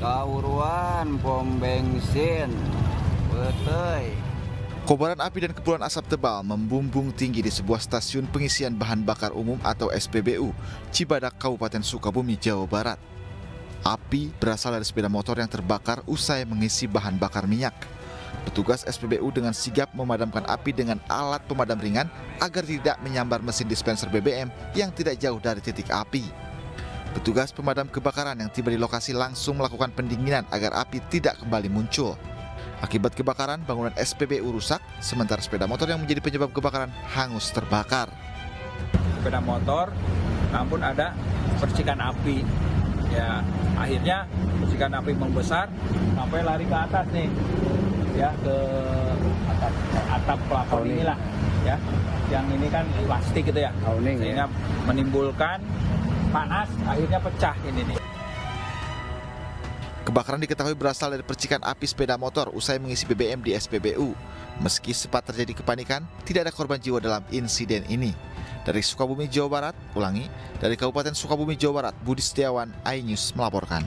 Kauruan pom bensin, betul. Kobaran api dan kepulan asap tebal membumbung tinggi di sebuah stasiun pengisian bahan bakar umum atau SPBU, Cibadak, Kabupaten Sukabumi, Jawa Barat. Api berasal dari sepeda motor yang terbakar usai mengisi bahan bakar minyak. Petugas SPBU dengan sigap memadamkan api dengan alat pemadam ringan agar tidak menyambar mesin dispenser BBM yang tidak jauh dari titik api. Petugas pemadam kebakaran yang tiba di lokasi langsung melakukan pendinginan agar api tidak kembali muncul. Akibat kebakaran, bangunan SPBU rusak, sementara sepeda motor yang menjadi penyebab kebakaran hangus terbakar. Sepeda motor, namun ada percikan api. Ya, akhirnya percikan api membesar sampai lari ke atas nih, ya ke atap pelafon inilah, ya. Yang ini kan plastik gitu ya, sehingga menimbulkan panas, akhirnya pecah ini nih. Kebakaran diketahui berasal dari percikan api sepeda motor usai mengisi BBM di SPBU. Meski sempat terjadi kepanikan, tidak ada korban jiwa dalam insiden ini. Dari Sukabumi, Jawa Barat, dari Kabupaten Sukabumi, Jawa Barat, Budi Setiawan, iNews melaporkan.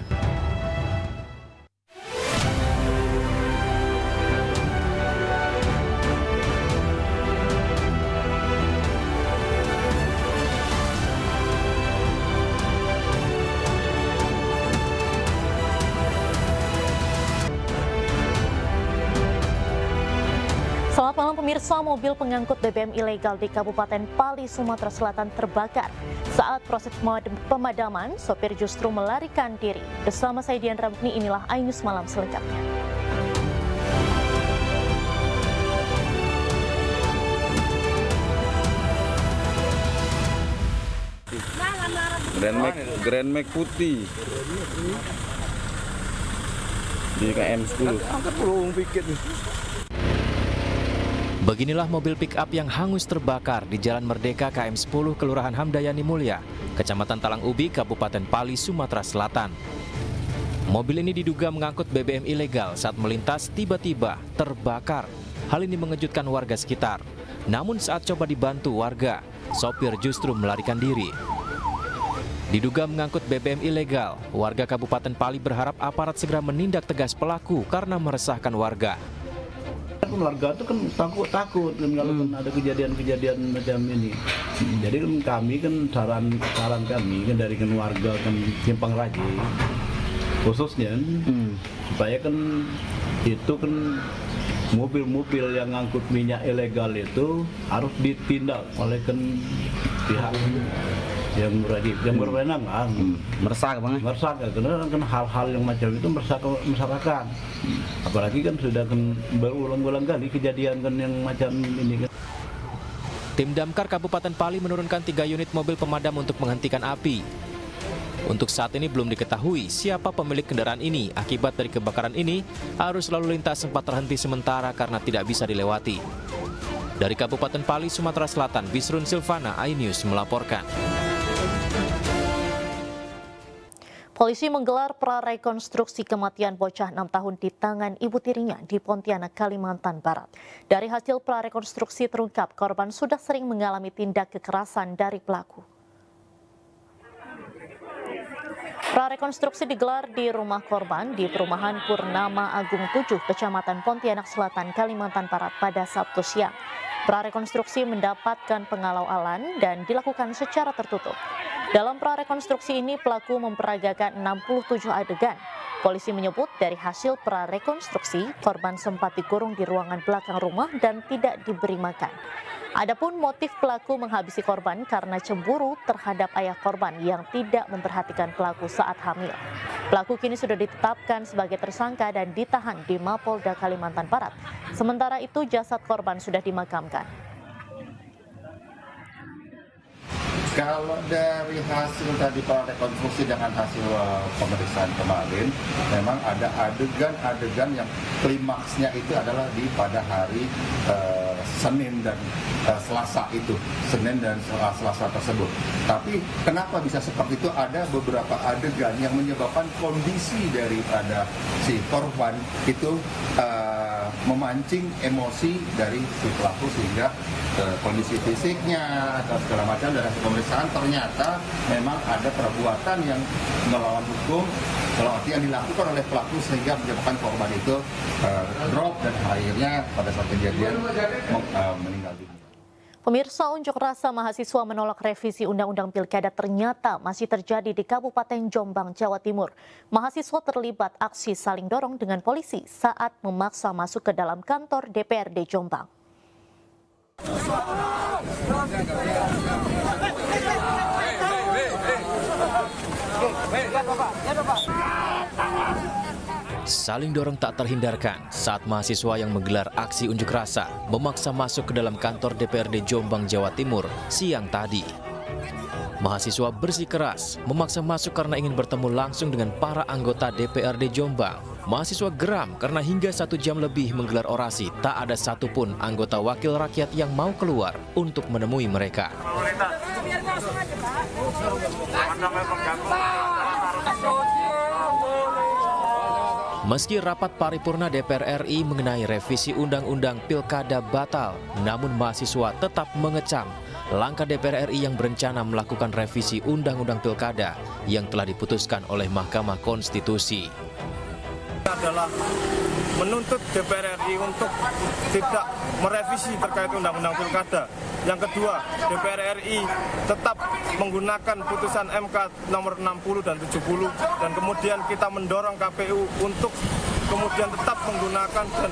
Selamat malam pemirsa, mobil pengangkut BBM ilegal di Kabupaten Pali, Sumatera Selatan terbakar. Saat proses pemadaman, sopir justru melarikan diri. Bersama saya Dian Ramni, inilah iNews Malam selengkapnya. Grand Max putih di KM10. Beginilah mobil pick-up yang hangus terbakar di Jalan Merdeka KM10 Kelurahan Hamdayani Mulya, Kecamatan Talang Ubi, Kabupaten Pali, Sumatera Selatan. Mobil ini diduga mengangkut BBM ilegal saat melintas tiba-tiba terbakar. Hal ini mengejutkan warga sekitar. Namun saat coba dibantu warga, sopir justru melarikan diri. Diduga mengangkut BBM ilegal, warga Kabupaten Pali berharap aparat segera menindak tegas pelaku karena meresahkan warga. Warga itu kan takut kan kalau ada kejadian-kejadian macam ini. Jadi kan kami kan saran kami kan dari warga kan Simpang Raji khususnya supaya kan itu kan mobil-mobil yang ngangkut minyak ilegal itu harus ditindak oleh kan pihak yang berwenang Meresahkan karena kan hal-hal yang macam itu meresahkan masyarakat. Apalagi kan sudah kan berulang-ulang kali kejadian kan yang macam ini kan. Tim Damkar Kabupaten Pali menurunkan 3 unit mobil pemadam untuk menghentikan api. Untuk saat ini belum diketahui siapa pemilik kendaraan ini. Akibat dari kebakaran ini, arus lalu lintas sempat terhenti sementara karena tidak bisa dilewati. Dari Kabupaten Pali, Sumatera Selatan, Bisrun Silvana, iNews melaporkan. Polisi menggelar prarekonstruksi kematian bocah 6 tahun di tangan ibu tirinya di Pontianak, Kalimantan Barat. Dari hasil prarekonstruksi terungkap korban sudah sering mengalami tindak kekerasan dari pelaku. Prarekonstruksi digelar di rumah korban di Perumahan Purnama Agung 7, Kecamatan Pontianak Selatan, Kalimantan Barat pada Sabtu siang. Prarekonstruksi mendapatkan pengawalan dan dilakukan secara tertutup. Dalam prarekonstruksi ini pelaku memperagakan 67 adegan. Polisi menyebut dari hasil prarekonstruksi korban sempat dikurung di ruangan belakang rumah dan tidak diberi makan. Adapun motif pelaku menghabisi korban karena cemburu terhadap ayah korban yang tidak memperhatikan pelaku saat hamil. Pelaku kini sudah ditetapkan sebagai tersangka dan ditahan di Mapolda Kalimantan Barat. Sementara itu jasad korban sudah dimakamkan. Kalau dari hasil tadi prarekonstruksi dengan hasil pemeriksaan kemarin, memang ada adegan-adegan yang klimaksnya itu adalah di pada hari Senin dan Selasa itu, Senin dan Selasa tersebut. Tapi kenapa bisa seperti itu? Ada beberapa adegan yang menyebabkan kondisi daripada si korban itu memancing emosi dari si pelaku sehingga kondisi fisiknya atau segala macam dari pemeriksaan ternyata memang ada perbuatan yang melawan hukum, kalau arti yang dilakukan oleh pelaku sehingga menyebabkan korban itu drop dan akhirnya pada saat kejadian meninggal dunia. Pemirsa, unjuk rasa mahasiswa menolak revisi Undang-Undang Pilkada ternyata masih terjadi di Kabupaten Jombang, Jawa Timur. Mahasiswa terlibat aksi saling dorong dengan polisi saat memaksa masuk ke dalam kantor DPRD Jombang. Saling dorong tak terhindarkan saat mahasiswa yang menggelar aksi unjuk rasa memaksa masuk ke dalam kantor DPRD Jombang, Jawa Timur siang tadi. Mahasiswa bersikeras memaksa masuk karena ingin bertemu langsung dengan para anggota DPRD Jombang. Mahasiswa geram karena hingga 1 jam lebih menggelar orasi, tak ada satupun anggota wakil rakyat yang mau keluar untuk menemui mereka. Meski rapat paripurna DPR RI mengenai revisi Undang-Undang Pilkada batal, namun mahasiswa tetap mengecam langkah DPR RI yang berencana melakukan revisi Undang-Undang Pilkada yang telah diputuskan oleh Mahkamah Konstitusi. Adalah menuntut DPR RI untuk tidak merevisi terkait Undang-Undang Pilkada. Yang kedua, DPR RI tetap menggunakan putusan MK nomor 60 dan 70 dan kemudian kita mendorong KPU untuk kemudian tetap menggunakan dan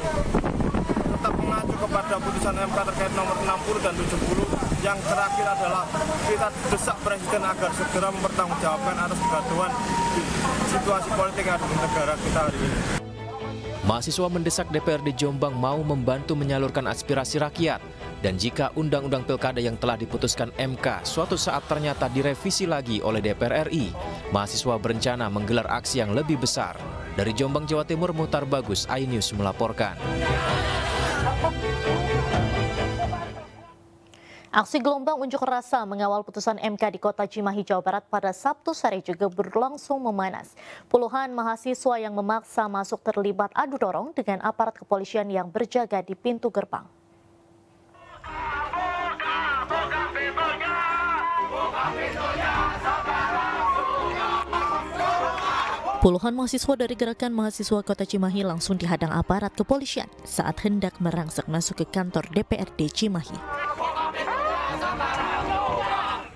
tetap mengacu kepada putusan MK terkait nomor 60 dan 70. Yang terakhir adalah kita desak Presiden agar segera mempertanggungjawabkan atas kegaduhan situasi politik yang ada di negara kita hari ini. Mahasiswa mendesak DPRD Jombang mau membantu menyalurkan aspirasi rakyat. Dan jika Undang-Undang Pilkada yang telah diputuskan MK suatu saat ternyata direvisi lagi oleh DPR RI, mahasiswa berencana menggelar aksi yang lebih besar. Dari Jombang, Jawa Timur, Muhtar Bagus, iNews melaporkan. Aksi gelombang unjuk rasa mengawal putusan MK di Kota Cimahi, Jawa Barat pada Sabtu sore juga berlangsung memanas. Puluhan mahasiswa yang memaksa masuk terlibat adu dorong dengan aparat kepolisian yang berjaga di pintu gerbang. Puluhan mahasiswa dari Gerakan Mahasiswa Kota Cimahi langsung dihadang aparat kepolisian saat hendak merangsek masuk ke kantor DPRD Cimahi.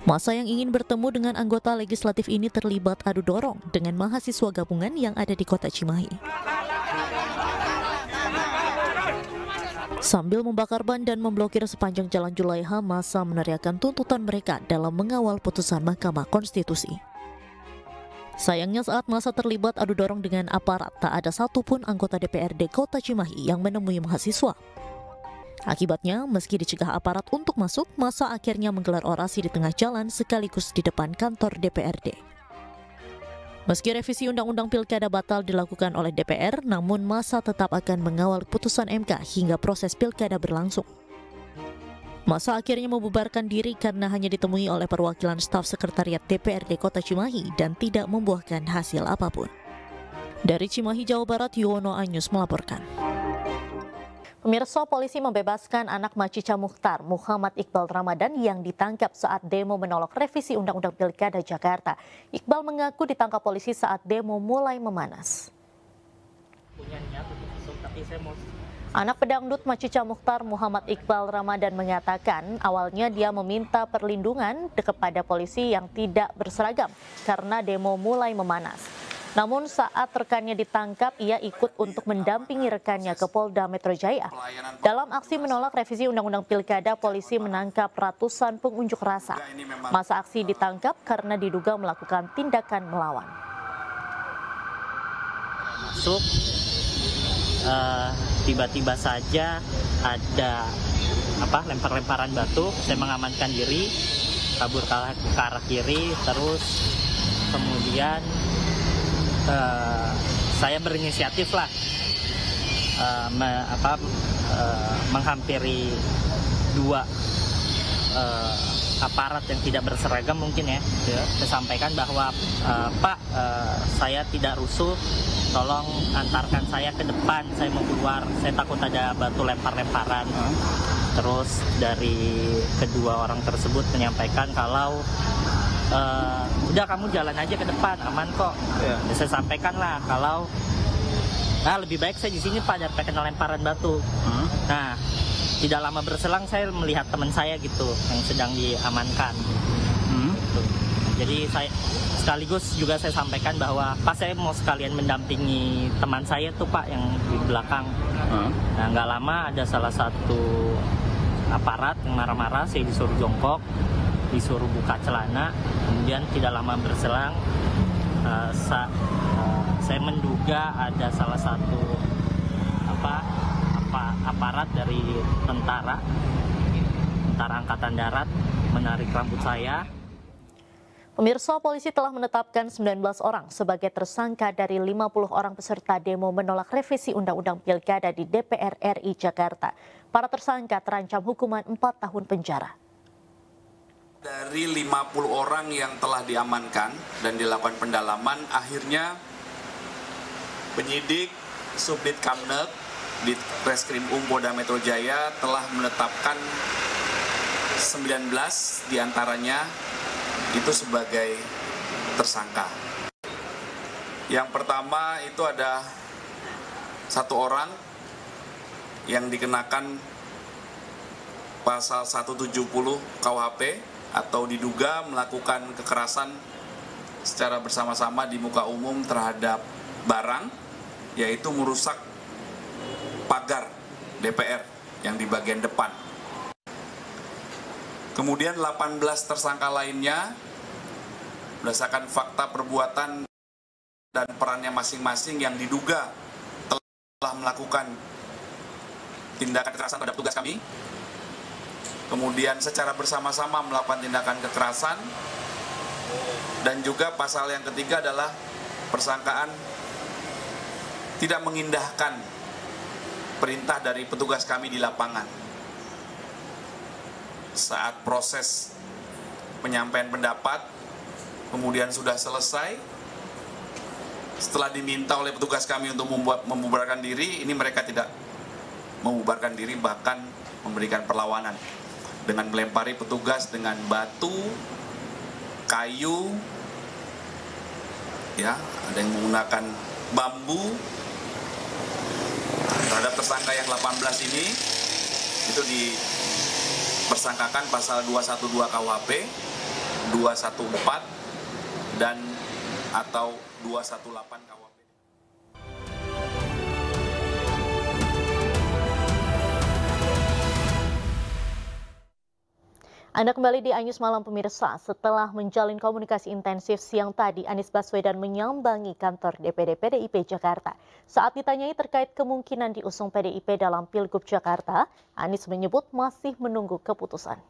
Masa yang ingin bertemu dengan anggota legislatif ini terlibat adu dorong dengan mahasiswa gabungan yang ada di Kota Cimahi. Sambil membakar ban dan memblokir sepanjang Jalan Julaiha, masa meneriakkan tuntutan mereka dalam mengawal putusan Mahkamah Konstitusi. Sayangnya saat masa terlibat adu dorong dengan aparat, tak ada satupun anggota DPRD Kota Cimahi yang menemui mahasiswa. Akibatnya, meski dicegah aparat untuk masuk, masa akhirnya menggelar orasi di tengah jalan sekaligus di depan kantor DPRD. Meski revisi Undang-Undang Pilkada batal dilakukan oleh DPR, namun masa tetap akan mengawal putusan MK hingga proses pilkada berlangsung. Masa akhirnya membubarkan diri karena hanya ditemui oleh perwakilan staf sekretariat DPRD Kota Cimahi dan tidak membuahkan hasil apapun. Dari Cimahi, Jawa Barat, Yuwono, iNews melaporkan. Pemirsa, polisi membebaskan anak Macica Mukhtar, Muhammad Iqbal Ramadan yang ditangkap saat demo menolak revisi Undang-Undang Pilkada Jakarta. Iqbal mengaku ditangkap polisi saat demo mulai memanas. Anak pedangdut Macica Mukhtar, Muhammad Iqbal Ramadan mengatakan awalnya dia meminta perlindungan kepada polisi yang tidak berseragam karena demo mulai memanas. Namun saat rekannya ditangkap, ia ikut untuk mendampingi rekannya ke Polda Metro Jaya. Dalam aksi menolak revisi Undang-Undang Pilkada, polisi menangkap ratusan pengunjuk rasa. Masa aksi ditangkap karena diduga melakukan tindakan melawan. Masuk, tiba-tiba saja ada lempar-lemparan batu. Saya mengamankan diri, kabur ke arah kiri, terus kemudian saya berinisiatif lah menghampiri dua aparat yang tidak berseragam mungkin ya. Saya sampaikan bahwa Pak, saya tidak rusuh, tolong antarkan saya ke depan, saya mau keluar, saya takut ada batu lempar-lemparan. Terus dari kedua orang tersebut menyampaikan kalau udah kamu jalan aja ke depan, aman kok. Saya sampaikan lah kalau lebih baik saya di sini Pak daripada kena lemparan batu. Nah, tidak lama berselang saya melihat teman saya gitu yang sedang diamankan. Gitu. Jadi saya sekaligus juga saya sampaikan bahwa Pak, saya mau sekalian mendampingi teman saya tuh Pak yang di belakang. Nah, nggak lama ada salah satu aparat yang marah-marah, saya disuruh jongkok, disuruh buka celana. Kemudian tidak lama berselang saya menduga ada salah satu aparat dari tentara Angkatan Darat menarik rambut saya. Pemirsa, polisi telah menetapkan 19 orang sebagai tersangka dari 50 orang peserta demo menolak revisi Undang-Undang Pilkada di DPR RI Jakarta. Para tersangka terancam hukuman 4 tahun penjara. Dari 50 orang yang telah diamankan dan dilakukan pendalaman, akhirnya penyidik Subdit Kamnek di Reskrim Polda Metro Jaya telah menetapkan 19 diantaranya itu sebagai tersangka. Yang pertama itu ada satu orang yang dikenakan pasal 170 KUHP atau diduga melakukan kekerasan secara bersama-sama di muka umum terhadap barang, yaitu merusak pagar DPR yang di bagian depan. Kemudian 18 tersangka lainnya berdasarkan fakta perbuatan dan perannya masing-masing yang diduga telah melakukan tindakan kekerasan terhadap tugas kami. Kemudian secara bersama-sama melakukan tindakan kekerasan. Dan juga pasal yang ketiga adalah persangkaan tidak mengindahkan perintah dari petugas kami di lapangan. Saat proses penyampaian pendapat, kemudian sudah selesai, setelah diminta oleh petugas kami untuk membubarkan diri, ini mereka tidak membubarkan diri, bahkan memberikan perlawanan dengan melempari petugas dengan batu, kayu, ya, ada yang menggunakan bambu. Terhadap tersangka yang 18 ini itu dipersangkakan pasal 212 KUHP, 214 dan atau 218 KUHP. Anda kembali di Anyus Malam pemirsa. Setelah menjalin komunikasi intensif siang tadi, Anies Baswedan menyambangi kantor DPD PDIP Jakarta. Saat ditanyai terkait kemungkinan diusung PDIP dalam Pilgub Jakarta, Anies menyebut masih menunggu keputusan.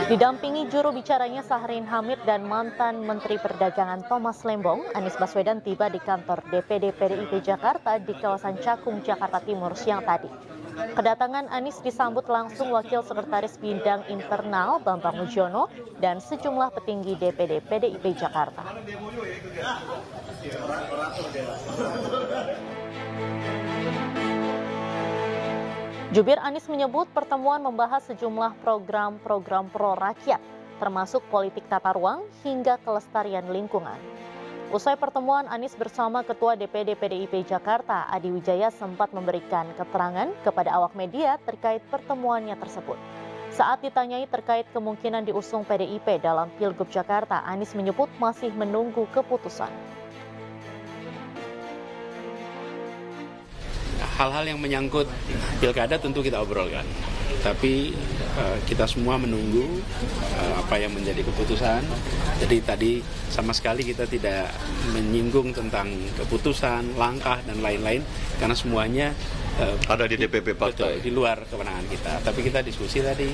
Didampingi juru bicaranya Sahrin Hamid dan mantan Menteri Perdagangan Thomas Lembong, Anies Baswedan tiba di kantor DPD PDIP Jakarta di kawasan Cakung, Jakarta Timur siang tadi. Kedatangan Anies disambut langsung Wakil Sekretaris Bidang Internal Bambang Mujono dan sejumlah petinggi DPD PDIP Jakarta. Jubir Anies menyebut pertemuan membahas sejumlah program-program pro rakyat, termasuk politik tata ruang hingga kelestarian lingkungan. Usai pertemuan, Anies bersama Ketua DPD PDIP Jakarta, Adi Wijaya, sempat memberikan keterangan kepada awak media terkait pertemuannya tersebut. Saat ditanyai terkait kemungkinan diusung PDIP dalam Pilgub Jakarta, Anies menyebut masih menunggu keputusan. Hal-hal yang menyangkut pilkada tentu kita obrolkan, tapi kita semua menunggu apa yang menjadi keputusan. Jadi tadi sama sekali kita tidak menyinggung tentang keputusan, langkah dan lain-lain, karena semuanya ada di DPP partai, di luar kewenangan kita. Tapi kita diskusi tadi,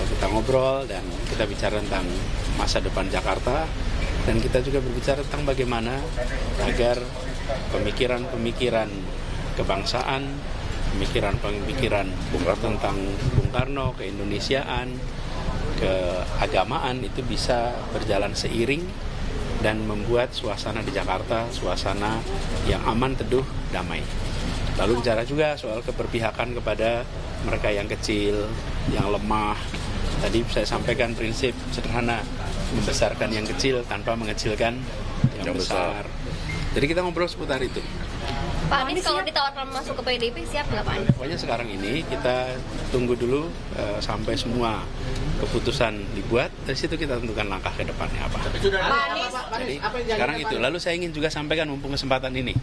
kita ngobrol dan kita bicara tentang masa depan Jakarta, dan kita juga berbicara tentang bagaimana agar pemikiran-pemikiran kebangsaan, pemikiran-pemikiran tentang Bung Karno, keindonesiaan, keagamaan itu bisa berjalan seiring dan membuat suasana di Jakarta suasana yang aman, teduh, damai. Lalu bicara juga soal keberpihakan kepada mereka yang kecil, yang lemah. Tadi saya sampaikan prinsip sederhana, membesarkan yang kecil tanpa mengecilkan yang besar. Jadi kita ngobrol seputar itu. Pak Anies kalau ditawarkan masuk ke PDIP siap nggak Pak Anies? Pokoknya sekarang ini kita tunggu dulu sampai semua keputusan dibuat, dari situ kita tentukan langkah ke depannya apa. Jadi sekarang itu. Lalu saya ingin juga sampaikan mumpung kesempatan ini,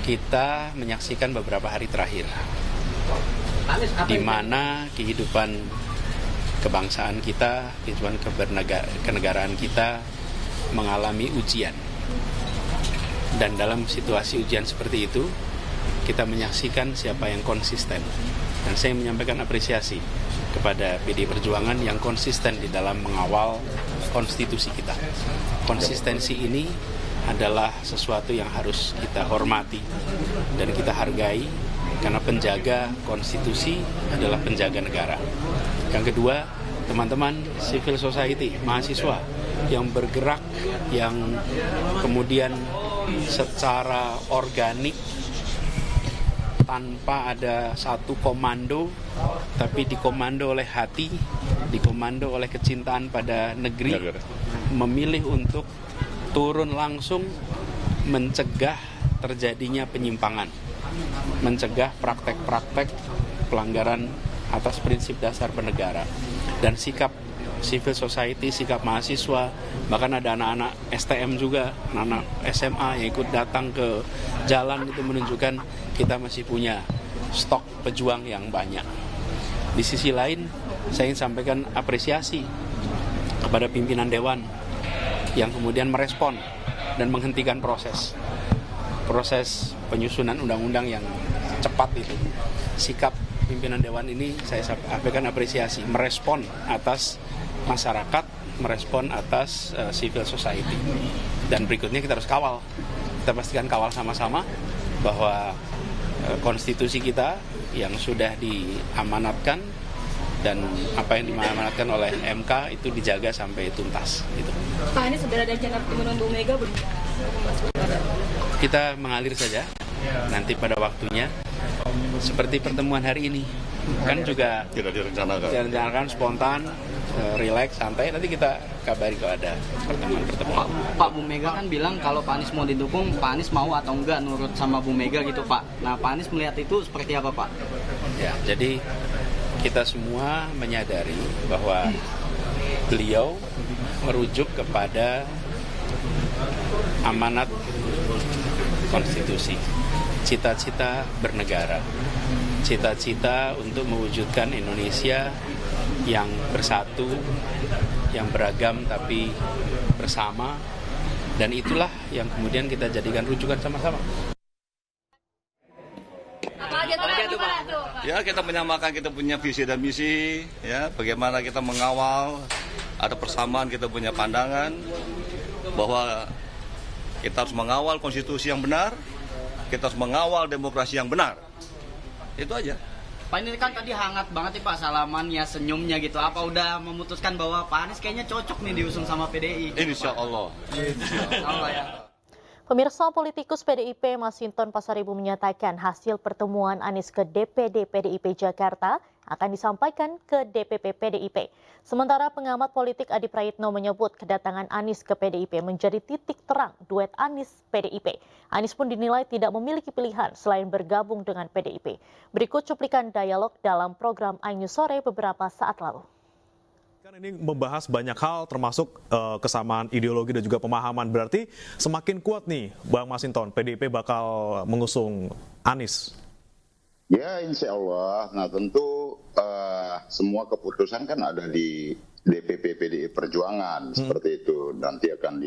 kita menyaksikan beberapa hari terakhir di mana kehidupan kebangsaan kita, kehidupan kenegaraan kita mengalami ujian. Dan dalam situasi ujian seperti itu, kita menyaksikan siapa yang konsisten. Dan saya menyampaikan apresiasi kepada PDI Perjuangan yang konsisten di dalam mengawal konstitusi kita. Konsistensi ini adalah sesuatu yang harus kita hormati dan kita hargai, karena penjaga konstitusi adalah penjaga negara. Yang kedua, teman-teman civil society, mahasiswa yang bergerak, yang kemudian secara organik tanpa ada satu komando, tapi dikomando oleh hati, dikomando oleh kecintaan pada negeri, memilih untuk turun langsung mencegah terjadinya penyimpangan, mencegah praktek-praktek pelanggaran atas prinsip dasar bernegara. Dan sikap civil society, sikap mahasiswa, bahkan ada anak-anak STM juga, anak-anak SMA yang ikut datang ke jalan, itu menunjukkan kita masih punya stok pejuang yang banyak. Di sisi lain, saya ingin sampaikan apresiasi kepada pimpinan Dewan yang kemudian merespon dan menghentikan proses penyusunan undang-undang yang cepat itu. Sikap pimpinan Dewan ini saya sampaikan apresiasi, merespon atas masyarakat, merespon atas civil society. Dan berikutnya kita harus kawal. Kita pastikan kawal sama-sama bahwa konstitusi kita yang sudah diamanatkan dan apa yang diamanatkan oleh MK itu dijaga sampai tuntas. Gitu. Pak Anies sudah ada rencana pertemuan Bu Mega belum? Kita mengalir saja nanti pada waktunya. Seperti pertemuan hari ini kan juga tidak direncanakan, spontan, relax, santai. Nanti kita kabari kalau ada pertemuan. Pak Bu Mega kan bilang kalau Pak Anies mau didukung, Pak Anies mau atau enggak nurut sama Bu Mega gitu Pak. Nah Pak Anies melihat itu seperti apa Pak? Ya, jadi kita semua menyadari bahwa beliau merujuk kepada amanat konstitusi, cita-cita bernegara, cita-cita untuk mewujudkan Indonesia yang bersatu, yang beragam tapi bersama, dan itulah yang kemudian kita jadikan rujukan sama-sama. Ya, kita menyamakan, kita punya visi dan misi, ya, bagaimana kita mengawal, ada persamaan, kita punya pandangan bahwa kita harus mengawal konstitusi yang benar, kita harus mengawal demokrasi yang benar. Itu aja. Pak, ini kan tadi hangat banget nih Pak, salamannya, senyumnya gitu. Apa udah memutuskan bahwa Pak Anies kayaknya cocok nih diusung sama PDI? Insya Allah. Insya Allah ya. Pemirsa, politikus PDIP Masinton Pasaribu menyatakan hasil pertemuan Anies ke DPD PDIP Jakarta akan disampaikan ke DPP PDIP. Sementara pengamat politik Adi Prayitno menyebut kedatangan Anies ke PDIP menjadi titik terang duet Anies PDIP. Anies pun dinilai tidak memiliki pilihan selain bergabung dengan PDIP. Berikut cuplikan dialog dalam program iNews Sore beberapa saat lalu. Kan ini membahas banyak hal termasuk kesamaan ideologi dan juga pemahaman. Berarti semakin kuat nih Bang Masinton, PDIP bakal mengusung Anies. Ya, insya Allah. Nah tentu semua keputusan kan ada di DPP PDI Perjuangan seperti itu. Nanti akan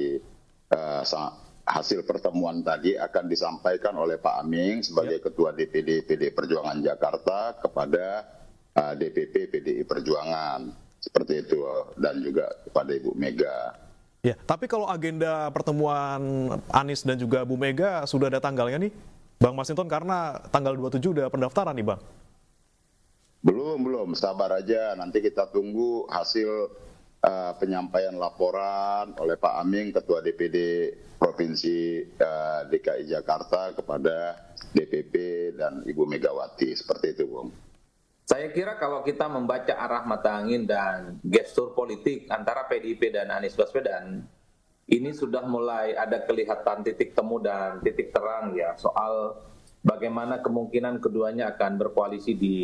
hasil pertemuan tadi akan disampaikan oleh Pak Aming sebagai Ketua DPD PDI Perjuangan Jakarta kepada DPP PDI Perjuangan. Seperti itu, dan juga kepada Ibu Mega. Ya, tapi kalau agenda pertemuan Anies dan juga Bu Mega sudah ada tanggalnya nih? Bang Masinton, karena tanggal 27 udah pendaftaran nih Bang. Belum, sabar aja. Nanti kita tunggu hasil penyampaian laporan oleh Pak Aming, Ketua DPD Provinsi DKI Jakarta kepada DPP dan Ibu Megawati. Seperti itu, Bung. Saya kira kalau kita membaca arah mata angin dan gestur politik antara PDIP dan Anies Baswedan, ini sudah mulai ada kelihatan titik temu dan titik terang ya soal bagaimana kemungkinan keduanya akan berkoalisi di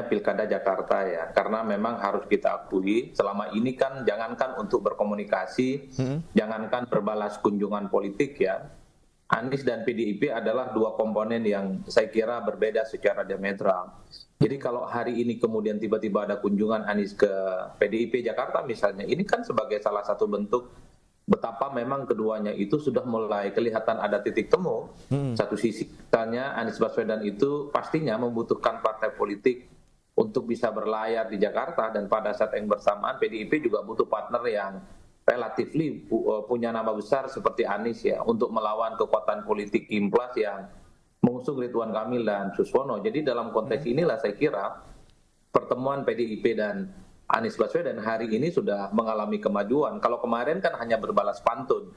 Pilkada Jakarta ya. Karena memang harus kita akui selama ini kan jangankan untuk berkomunikasi, jangankan berbalas kunjungan politik ya. Anies dan PDIP adalah dua komponen yang saya kira berbeda secara diametral. Jadi kalau hari ini kemudian tiba-tiba ada kunjungan Anies ke PDIP Jakarta misalnya, ini kan sebagai salah satu bentuk betapa memang keduanya itu sudah mulai kelihatan ada titik temu. Satu sisi katanya Anies Baswedan itu pastinya membutuhkan partai politik untuk bisa berlayar di Jakarta, dan pada saat yang bersamaan PDIP juga butuh partner yang relatif punya nama besar seperti Anies ya, untuk melawan kekuatan politik Kimplas yang mengusung Ridwan Kamil dan Suswono. Jadi dalam konteks inilah saya kira pertemuan PDIP dan Anies Baswedan hari ini sudah mengalami kemajuan. Kalau kemarin kan hanya berbalas pantun,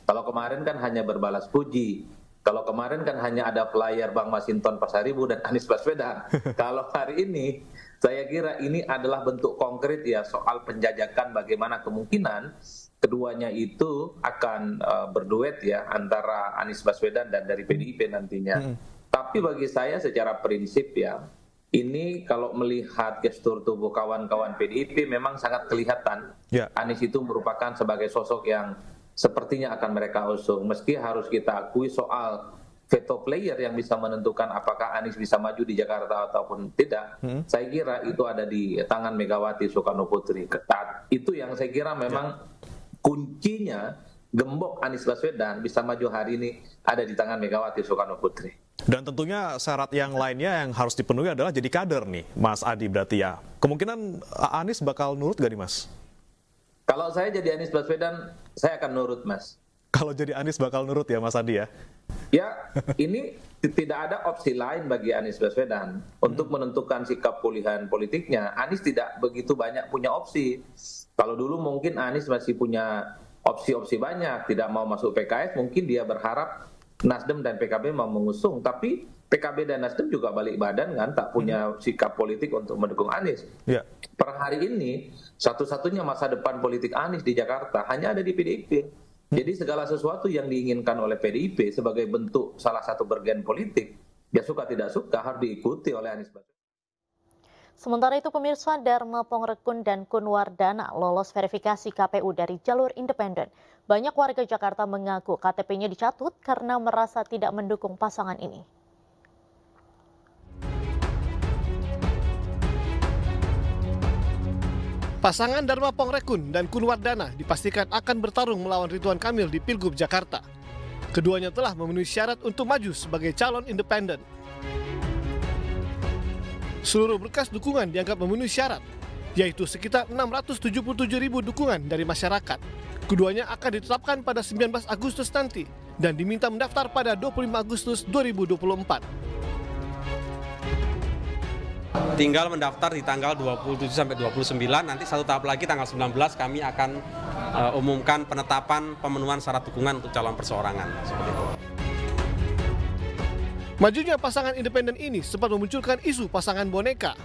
kalau kemarin kan hanya berbalas puji, kalau kemarin kan hanya ada flyer Bang Masinton Pasaribu dan Anies Baswedan. Kalau hari ini saya kira ini adalah bentuk konkret ya soal penjajakan bagaimana kemungkinan keduanya itu akan berduet ya antara Anies Baswedan dan dari PDIP nantinya. Tapi bagi saya secara prinsip ya, ini kalau melihat gestur tubuh kawan-kawan PDIP memang sangat kelihatan Anies itu merupakan sebagai sosok yang sepertinya akan mereka usung. Meski harus kita akui soal veto player yang bisa menentukan apakah Anies bisa maju di Jakarta ataupun tidak, saya kira itu ada di tangan Megawati Soekarno Putri. Itu yang saya kira memang kuncinya gembok Anies Baswedan bisa maju hari ini ada di tangan Megawati Soekarno Putri. Dan tentunya syarat yang lainnya yang harus dipenuhi adalah jadi kader nih, Mas Adi, berarti ya. Kemungkinan Anies bakal nurut gak nih, Mas? Kalau saya jadi Anies Baswedan, saya akan nurut, Mas. Kalau jadi Anies bakal nurut ya, Mas Adi ya? Ya, ini tidak ada opsi lain bagi Anies Baswedan untuk menentukan sikap pilihan politiknya. Anies tidak begitu banyak punya opsi. Kalau dulu mungkin Anies masih punya opsi-opsi banyak, tidak mau masuk PKS, mungkin dia berharap Nasdem dan PKB mau mengusung, tapi PKB dan Nasdem juga balik badan kan, tak punya sikap politik untuk mendukung Anies. Per hari ini, satu-satunya masa depan politik Anies di Jakarta hanya ada di PDIP. Jadi segala sesuatu yang diinginkan oleh PDIP sebagai bentuk salah satu bergen politik, ya suka tidak suka harus diikuti oleh Anies Baswedan. Sementara itu pemirsa, Dharma Pongrekun dan Kunwardana lolos verifikasi KPU dari jalur independen. Banyak warga Jakarta mengaku KTP-nya dicatut karena merasa tidak mendukung pasangan ini. Pasangan Dharma Pongrekun dan Kunwardana dipastikan akan bertarung melawan Ridwan Kamil di Pilgub Jakarta. Keduanya telah memenuhi syarat untuk maju sebagai calon independen. Seluruh berkas dukungan dianggap memenuhi syarat, yaitu sekitar 677.000 dukungan dari masyarakat. Keduanya akan ditetapkan pada 19 Agustus nanti dan diminta mendaftar pada 25 Agustus 2024. Tinggal mendaftar di tanggal 27 sampai 29, nanti satu tahap lagi tanggal 19 kami akan umumkan penetapan pemenuhan syarat dukungan untuk calon perseorangan. Seperti itu. Majunya pasangan independen ini sempat memunculkan isu pasangan boneka.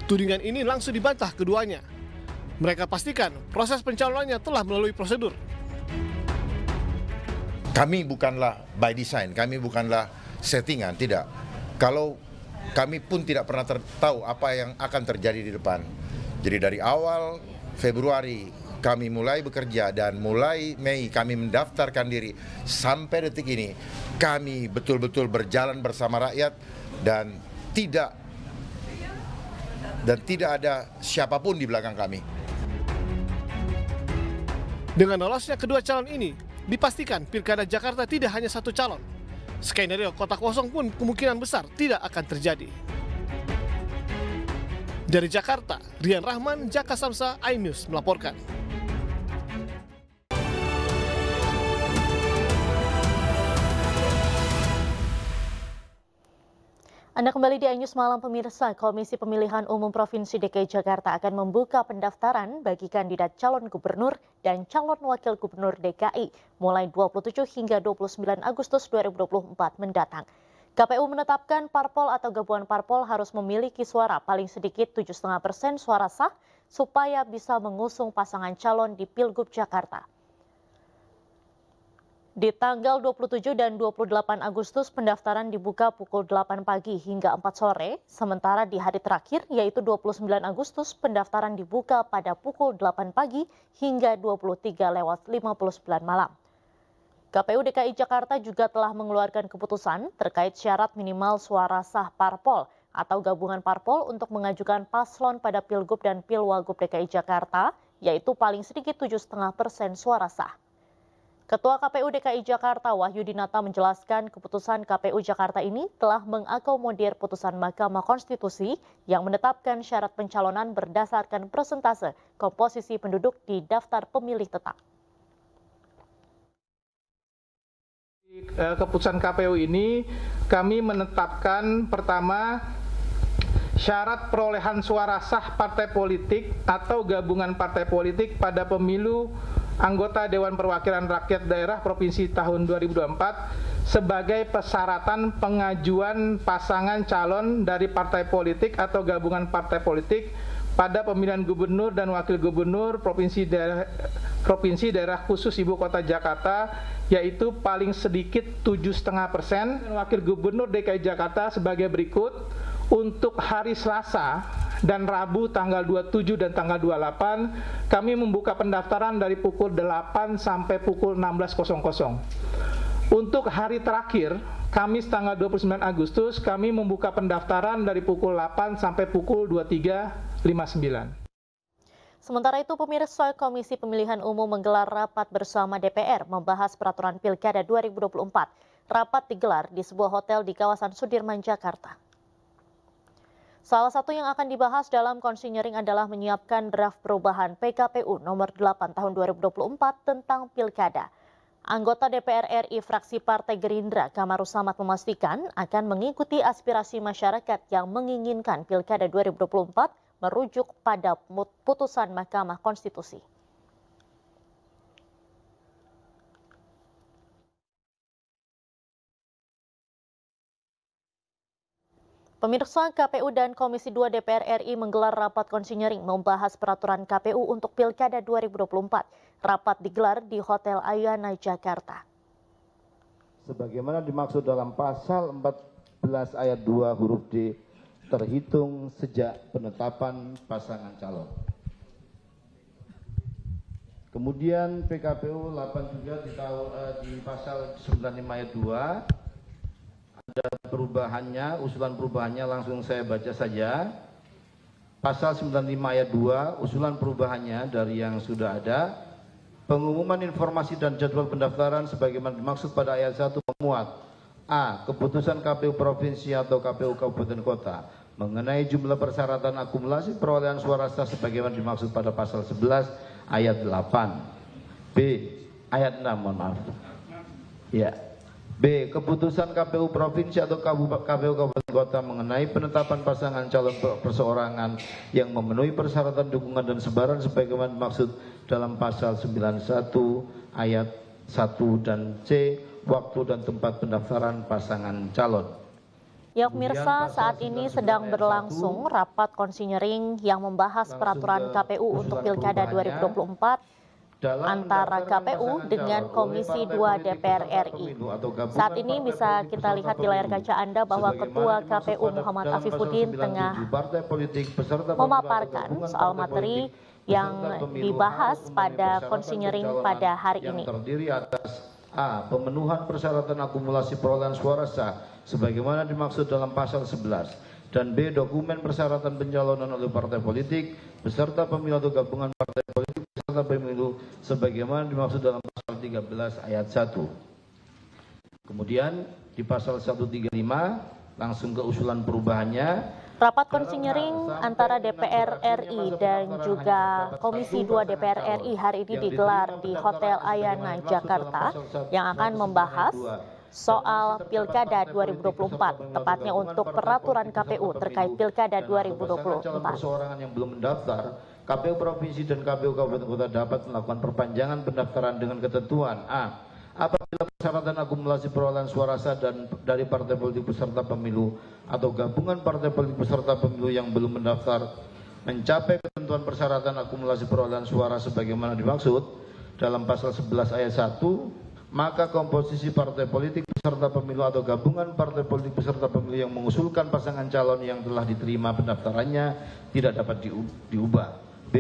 Tudingan ini langsung dibantah keduanya. Mereka pastikan proses pencalonannya telah melalui prosedur. Kami bukanlah by design, kami bukanlah settingan, tidak. Kalau kami pun tidak pernah tahu apa yang akan terjadi di depan. Jadi dari awal Februari kami mulai bekerja dan mulai Mei kami mendaftarkan diri sampai detik ini kami betul-betul berjalan bersama rakyat dan tidak ada siapapun di belakang kami. Dengan lolosnya kedua calon ini, dipastikan Pilkada Jakarta tidak hanya satu calon. Skenario kotak kosong pun kemungkinan besar tidak akan terjadi. Dari Jakarta, Rian Rahman, Jaka Samsa, iNews melaporkan. Anda kembali di iNews Malam pemirsa. Komisi Pemilihan Umum Provinsi DKI Jakarta akan membuka pendaftaran bagi kandidat calon gubernur dan calon wakil gubernur DKI mulai 27 hingga 29 Agustus 2024 mendatang. KPU menetapkan parpol atau gabungan parpol harus memiliki suara paling sedikit 7,5% suara sah supaya bisa mengusung pasangan calon di Pilgub Jakarta. Di tanggal 27 dan 28 Agustus pendaftaran dibuka pukul 8 pagi hingga 4 sore, sementara di hari terakhir yaitu 29 Agustus pendaftaran dibuka pada pukul 8 pagi hingga 23:59 malam. KPU DKI Jakarta juga telah mengeluarkan keputusan terkait syarat minimal suara sah parpol atau gabungan parpol untuk mengajukan paslon pada Pilgub dan Pilwagub DKI Jakarta, yaitu paling sedikit 7,5% suara sah. Ketua KPU DKI Jakarta Wahyudinata menjelaskan keputusan KPU Jakarta ini telah mengakomodir putusan Mahkamah Konstitusi yang menetapkan syarat pencalonan berdasarkan persentase komposisi penduduk di daftar pemilih tetap. Keputusan KPU ini kami menetapkan pertama syarat perolehan suara sah partai politik atau gabungan partai politik pada pemilu anggota Dewan Perwakilan Rakyat Daerah Provinsi tahun 2024 sebagai persyaratan pengajuan pasangan calon dari partai politik atau gabungan partai politik pada pemilihan gubernur dan wakil gubernur Provinsi Daerah Khusus Ibu Kota Jakarta, yaitu paling sedikit 7,5%, dan wakil gubernur DKI Jakarta sebagai berikut. Untuk hari Selasa dan Rabu tanggal 27 dan tanggal 28, kami membuka pendaftaran dari pukul 8 sampai pukul 16.00. Untuk hari terakhir, Kamis tanggal 29 Agustus, kami membuka pendaftaran dari pukul 8 sampai pukul 23.59. Sementara itu, pemirsa, Komisi Pemilihan Umum menggelar rapat bersama DPR membahas peraturan Pilkada 2024. Rapat digelar di sebuah hotel di kawasan Sudirman, Jakarta. Salah satu yang akan dibahas dalam konsinyering adalah menyiapkan draft perubahan PKPU nomor 8 tahun 2024 tentang Pilkada. Anggota DPR RI fraksi Partai Gerindra, Kamarus Samad memastikan akan mengikuti aspirasi masyarakat yang menginginkan Pilkada 2024 merujuk pada putusan Mahkamah Konstitusi. Pemirsa, KPU dan Komisi 2 DPR RI menggelar rapat konsinyering membahas peraturan KPU untuk Pilkada 2024. Rapat digelar di Hotel Ayana, Jakarta. Sebagaimana dimaksud dalam pasal 14 ayat 2 huruf D, terhitung sejak penetapan pasangan calon. Kemudian PKPU 8 juga di pasal 95 ayat 2 ada perubahannya, usulan perubahannya langsung saya baca saja. Pasal 95 ayat 2, usulan perubahannya dari yang sudah ada. Pengumuman informasi dan jadwal pendaftaran sebagaimana dimaksud pada ayat 1 memuat A. Keputusan KPU Provinsi atau KPU Kabupaten Kota mengenai jumlah persyaratan akumulasi perolehan suara sah sebagaimana dimaksud pada pasal 11 ayat 8. B. Ayat 6, mohon maaf. Ya. B. Keputusan KPU Provinsi atau KPU Kabupaten Kota mengenai penetapan pasangan calon perseorangan yang memenuhi persyaratan dukungan dan sebaran sebagaimana dimaksud dalam pasal 91 ayat 1 dan C, waktu dan tempat pendaftaran pasangan calon. Ya pemirsa, saat ini sedang berlangsung rapat konsinyering yang membahas peraturan KPU untuk Pilkada 2024 antara KPU dengan Komisi 2 DPR RI. Saat ini bisa kita lihat di layar kaca Anda bahwa Ketua KPU Muhammad Afifuddin tengah memaparkan soal materi yang dibahas pada konsinyering pada hari ini. Terdiri atas A. Pemenuhan persyaratan akumulasi perolehan suara sah sebagaimana dimaksud dalam pasal 11, dan B. Dokumen persyaratan pencalonan oleh partai politik beserta pemilu atau gabungan partai politik beserta pemilu sebagaimana dimaksud dalam pasal 13 ayat 1. Kemudian di pasal 135 langsung ke usulan perubahannya. Rapat konsinyering antara DPR RI dan juga Komisi 2 DPR RI hari ini digelar di Hotel Ayana, Jakarta, yang akan membahas soal Pilkada 2024, tepatnya untuk peraturan KPU terkait Pilkada 2024. Perseorangan yang belum mendaftar, KPU Provinsi dan KPU Kabupaten Kota dapat melakukan perpanjangan pendaftaran dengan ketentuan A. Apabila persyaratan akumulasi perolehan suara sah dan dari partai politik peserta pemilu atau gabungan partai politik peserta pemilu yang belum mendaftar mencapai ketentuan persyaratan akumulasi perolehan suara sebagaimana dimaksud dalam pasal 11 ayat 1, maka komposisi partai politik peserta pemilu atau gabungan partai politik peserta pemilu yang mengusulkan pasangan calon yang telah diterima pendaftarannya tidak dapat diubah. B.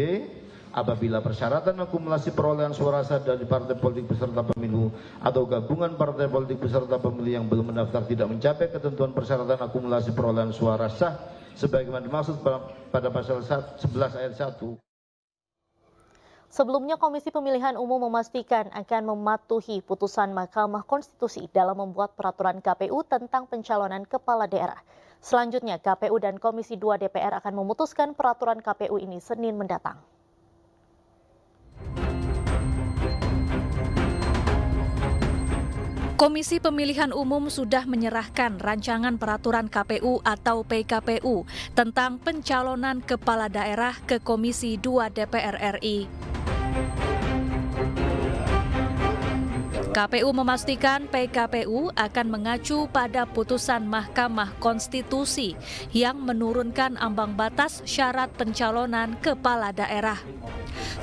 Apabila persyaratan akumulasi perolehan suara sah dari partai politik peserta pemilu atau gabungan partai politik peserta pemilu yang belum mendaftar tidak mencapai ketentuan persyaratan akumulasi perolehan suara sah sebagaimana dimaksud pada pasal 11 ayat 1. Sebelumnya, Komisi Pemilihan Umum memastikan akan mematuhi putusan Mahkamah Konstitusi dalam membuat peraturan KPU tentang pencalonan kepala daerah. Selanjutnya, KPU dan Komisi 2 DPR akan memutuskan peraturan KPU ini Senin mendatang. Komisi Pemilihan Umum sudah menyerahkan rancangan peraturan KPU atau PKPU tentang pencalonan kepala daerah ke Komisi 2 DPR RI. KPU memastikan PKPU akan mengacu pada putusan Mahkamah Konstitusi yang menurunkan ambang batas syarat pencalonan kepala daerah.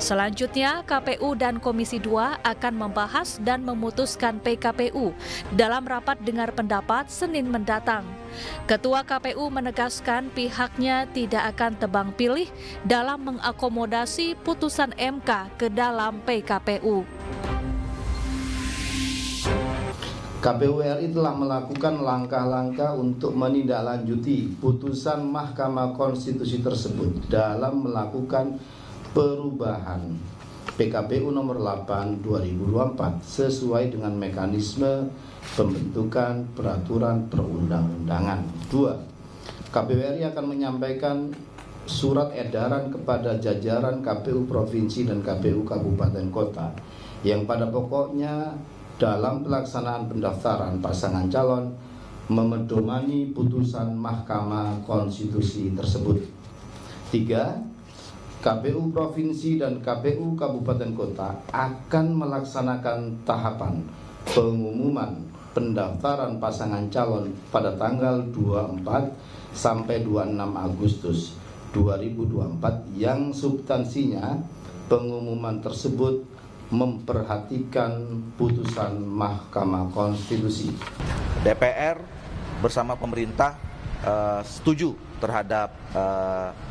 Selanjutnya, KPU dan Komisi 2 akan membahas dan memutuskan PKPU dalam rapat dengar pendapat Senin mendatang. Ketua KPU menegaskan pihaknya tidak akan tebang pilih dalam mengakomodasi putusan MK ke dalam PKPU. KPU RI telah melakukan langkah-langkah untuk menindaklanjuti putusan Mahkamah Konstitusi tersebut dalam melakukan perubahan PKPU nomor 8 2024 sesuai dengan mekanisme pembentukan peraturan perundang-undangan. 2. KPU RI akan menyampaikan surat edaran kepada jajaran KPU Provinsi dan KPU Kabupaten Kota yang pada pokoknya dalam pelaksanaan pendaftaran pasangan calon memedomani putusan Mahkamah Konstitusi tersebut. 3. KPU Provinsi dan KPU Kabupaten Kota akan melaksanakan tahapan pengumuman pendaftaran pasangan calon pada tanggal 24 sampai 26 Agustus 2024 yang substansinya pengumuman tersebut memperhatikan putusan Mahkamah Konstitusi. DPR bersama pemerintah setuju terhadap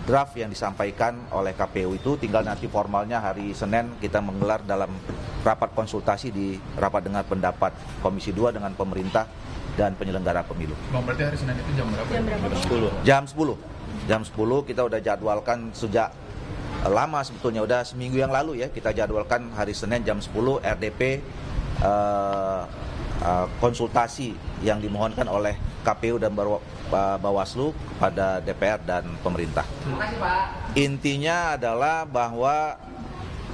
draft yang disampaikan oleh KPU itu, tinggal nanti formalnya hari Senin kita menggelar dalam rapat konsultasi di rapat dengar pendapat Komisi 2 dengan pemerintah dan penyelenggara pemilu. Berarti hari Senin itu jam berapa? Jam 10 kita udah jadwalkan sejak lama, sebetulnya udah seminggu yang lalu ya, kita jadwalkan hari Senin jam 10 RDP konsultasi yang dimohonkan oleh KPU dan Bawaslu kepada DPR dan pemerintah. Intinya adalah bahwa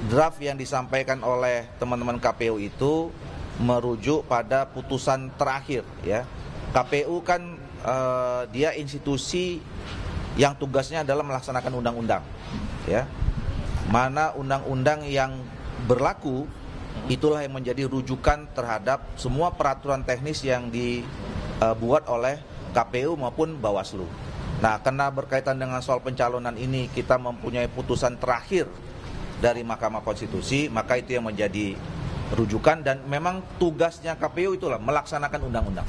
draft yang disampaikan oleh teman-teman KPU itu merujuk pada putusan terakhir ya. KPU kan dia institusi yang tugasnya adalah melaksanakan undang-undang ya. Mana undang-undang yang berlaku itulah yang menjadi rujukan terhadap semua peraturan teknis yang dibuat oleh KPU maupun Bawaslu. Nah, karena berkaitan dengan soal pencalonan ini kita mempunyai putusan terakhir dari Mahkamah Konstitusi, maka itu yang menjadi rujukan dan memang tugasnya KPU itulah melaksanakan undang-undang.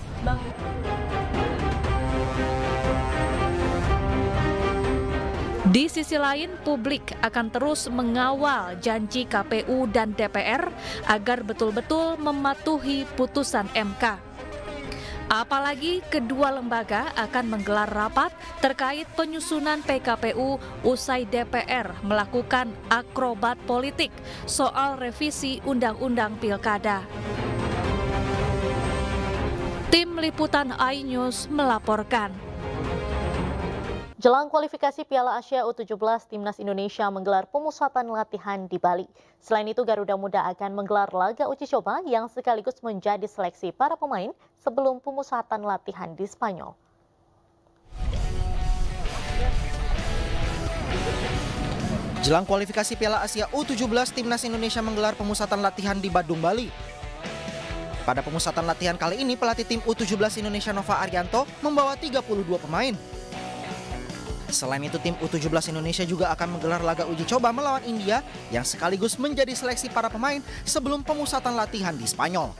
Di sisi lain, publik akan terus mengawal janji KPU dan DPR agar betul-betul mematuhi putusan MK. Apalagi kedua lembaga akan menggelar rapat terkait penyusunan PKPU usai DPR melakukan akrobat politik soal revisi Undang-Undang Pilkada. Tim Liputan iNews melaporkan. Jelang kualifikasi Piala Asia U17, Timnas Indonesia menggelar pemusatan latihan di Bali. Selain itu, Garuda Muda akan menggelar laga uji coba yang sekaligus menjadi seleksi para pemain sebelum pemusatan latihan di Spanyol. Jelang kualifikasi Piala Asia U17, Timnas Indonesia menggelar pemusatan latihan di Badung, Bali. Pada pemusatan latihan kali ini, pelatih tim U17 Indonesia Nova Arianto membawa 32 pemain. Selain itu, tim U17 Indonesia juga akan menggelar laga uji coba melawan India yang sekaligus menjadi seleksi para pemain sebelum pemusatan latihan di Spanyol.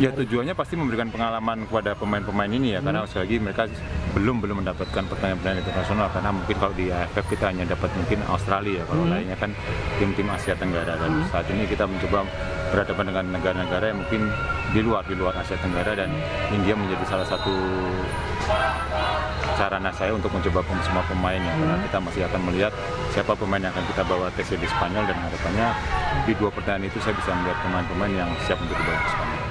Ya, tujuannya pasti memberikan pengalaman kepada pemain-pemain ini ya, karena sekali lagi mereka belum mendapatkan pertandingan internasional, karena mungkin kalau di AFF kita hanya dapat mungkin Australia, kalau lainnya kan tim-tim Asia Tenggara, dan saat ini kita mencoba berhadapan dengan negara-negara yang mungkin di luar Asia Tenggara, dan India menjadi salah satu sarana saya untuk mencoba semua pemain ya, karena kita masih akan melihat siapa pemain yang akan kita bawa tes di Spanyol, dan harapannya di 2 pertandingan itu saya bisa melihat pemain-pemain yang siap untuk dibawa ke Spanyol.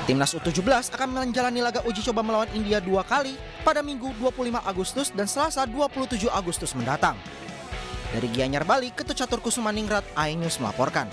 Timnas U17 akan menjalani laga uji coba melawan India 2 kali pada Minggu 25 Agustus dan Selasa 27 Agustus mendatang. Dari Gianyar, Bali, Ketut Catur Kusumaningrat, iNews melaporkan.